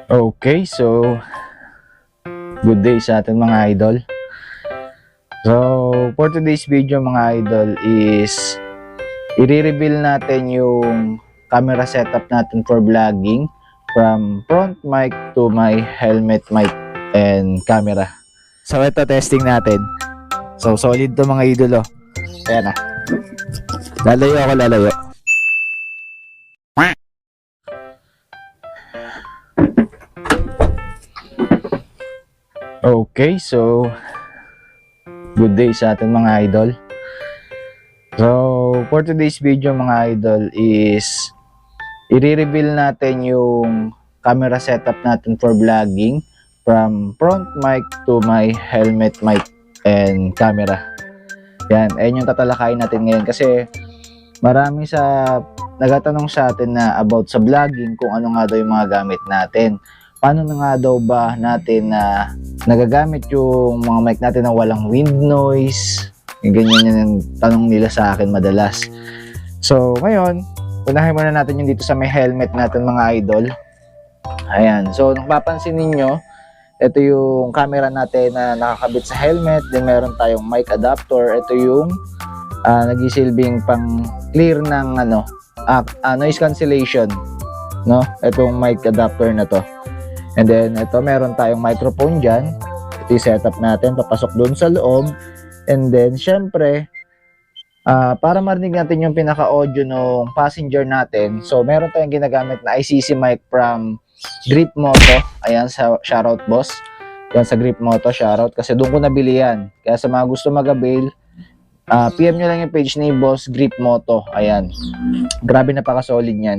Okay, so good day sa ating mga idol. So for today's video mga idol is i-reveal natin yung camera setup natin for vlogging from front mic to my helmet mic and camera. So ito testing natin. So solid to mga idolo. Ayan na. Lalayo. Okay, so good day sa ating mga idol. So for today's video mga idol is i-reveal natin yung camera setup natin for vlogging from front mic to my helmet mic and camera. Yan, ayun yung tatalakayin natin ngayon kasi marami nagatanong sa atin na about sa vlogging kung ano nga daw yung mga gamit natin. Paano na nga daw ba natin na nagagamit yung mga mic natin na walang wind noise? Ganyan yung tanong nila sa akin madalas. So ngayon, unahin muna natin yung dito sa may helmet natin mga idol. Ayan, so kung papansin ninyo, ito yung camera natin na nakakabit sa helmet. Then meron tayong mic adapter. Ito yung nagisilbing pang clear ng noise cancellation, no? Itong mic adapter na to. And then ito meron tayong microphone dyan. Ito yung setup natin, papasok doon sa loob. And then syempre para marinig natin yung pinaka-audio ng passenger natin, so meron tayong ginagamit na ICC mic from Grip Moto. Ayan, shoutout boss. Yan sa Grip Moto, shoutout kasi doon ko nabili yan. Kaya sa mga gusto mag-avail, PM nyo lang yung page ni Boss Grip Moto. Ayan, grabe, napaka-solid yan.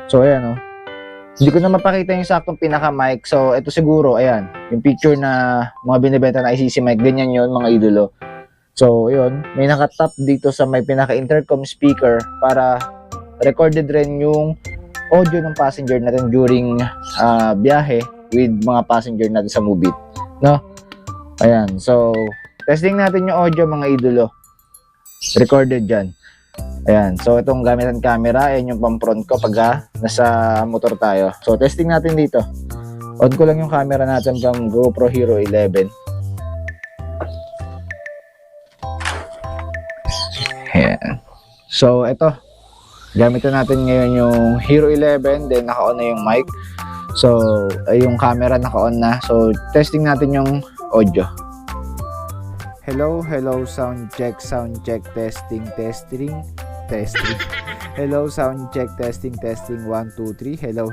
So ayan, hindi ko na mapakita yung saktong pinaka-mic. So ito siguro, ayan, yung picture na mga binibenta na ICC mic, ganyan yon mga idolo. So yun, may nakatap dito sa may pinaka-intercom speaker para recorded rin yung audio ng passenger natin during biyahe with mga passenger natin sa Mubit, no? Ayan, so testing natin yung audio mga idolo. Recorded dyan. Ayan, so itong gamitan camera, ayan yung pang-front ko pag nasa motor tayo. So testing natin dito. On ko lang yung camera natin from GoPro Hero 11. Ayan. So ito, gamitan natin ngayon yung Hero 11, then naka-on na yung mic. So yung camera naka-on na. So testing natin yung audio. Hello, sound check, testing. Hello, sound check, testing, 1, 2, 3. Hello.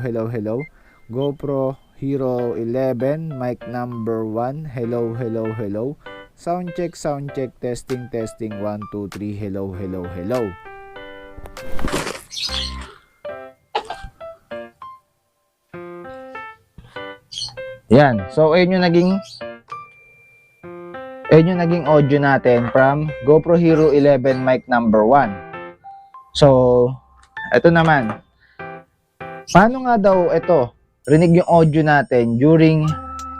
GoPro Hero 11, mic number 1. Hello. Sound check, testing, 1, 2, 3. Hello. Yan, so ayun yung naging audio natin from GoPro Hero 11 mic number 1. So, ito naman. Paano nga daw ito, rinig yung audio natin during,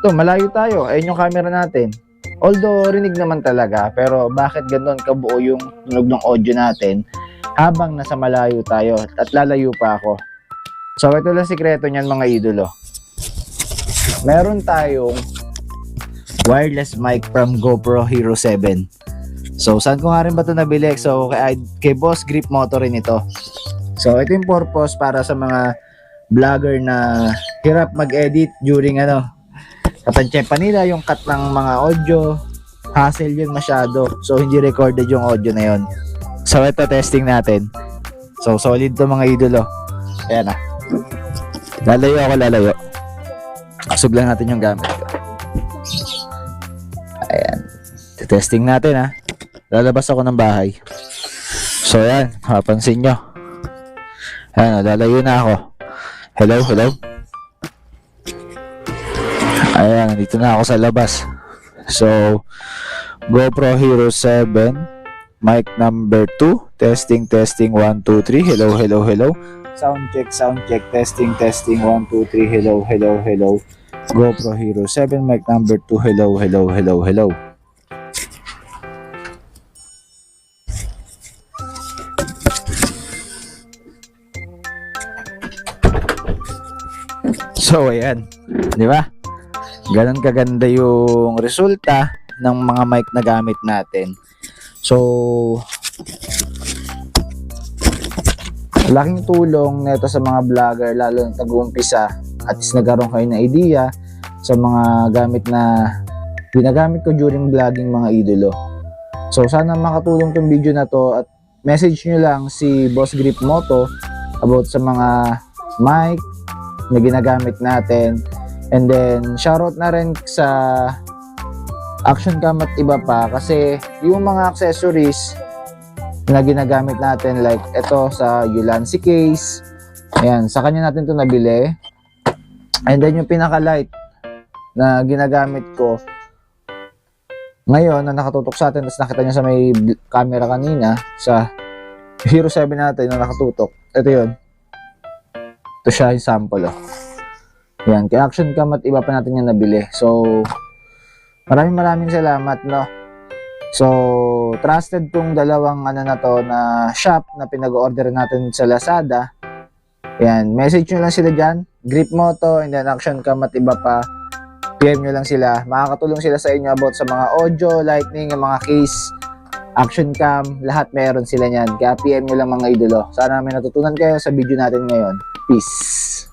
ito, malayo tayo, ayun yung camera natin. Although, rinig naman talaga, pero bakit ganoon kabuo yung tunog ng audio natin habang nasa malayo tayo at lalayo pa ako? So, ito lang sikreto niyan mga idolo. Meron tayong wireless mic from GoPro Hero 7. So, saan ko nga rin ba ito nabili? So, kay Boss Grip Moto rin ito. So, ito yung purpose para sa mga vlogger na hirap mag-edit during katansya pa nila yung cut ng mga audio. Hassle yun masyado. So, hindi recorded yung audio na yun. So, ito testing natin. So, solid to mga idolo. Ayan na. Lalayo. Asog lang natin yung gamit ko. Ayan. Testing natin Lalabas ako ng bahay. So yan, mapansin nyo. Ayan, lalayo na ako. Hello. Ayan, dito na ako sa labas. So, GoPro Hero 7, mic number 2, testing, 1, 2, 3. Hello. Sound check, testing, 1, 2, 3. Hello. GoPro Hero 7, mic number 2. Hello. So, ayan. Di ba? Ganon kaganda yung resulta ng mga mic na gamit natin. So, laking tulong nito sa mga vlogger, lalo na tag-uumpisa. At least nagkaroon kayo ng idea sa mga gamit na ginagamit ko during vlogging, mga idolo. So, sana makatulong tong video na to at message nyo lang si Boss Grip Moto about sa mga mic na ginagamit natin. And then, shoutout na rin sa Action Cam at iba pa, kasi yung mga accessories na ginagamit natin, like ito sa Ulanzi case, ayan, sa kanya natin to nabili. And then yung pinaka light na ginagamit ko ngayon na nakatutok sa atin, tapos nakita nyo sa may camera kanina sa Hero 7 natin na nakatutok, ito yun, ito siya yung sample, oh. Yan, kay Action Cam at iba pa natin yan nabili. So, maraming salamat, no. So, trusted tong dalawang ano na to na shop na pinag-order natin sa Lazada. Yan, message nyo lang sila dyan, Grip Moto and then Action Cam at iba pa. PM nyo lang sila, makakatulong sila sa inyo about sa mga audio, lighting, yung mga case, Action Cam, lahat meron sila niyan. Kaya PM nyo lang, mga idolo. Sana may natutunan kayo sa video natin ngayon. Peace!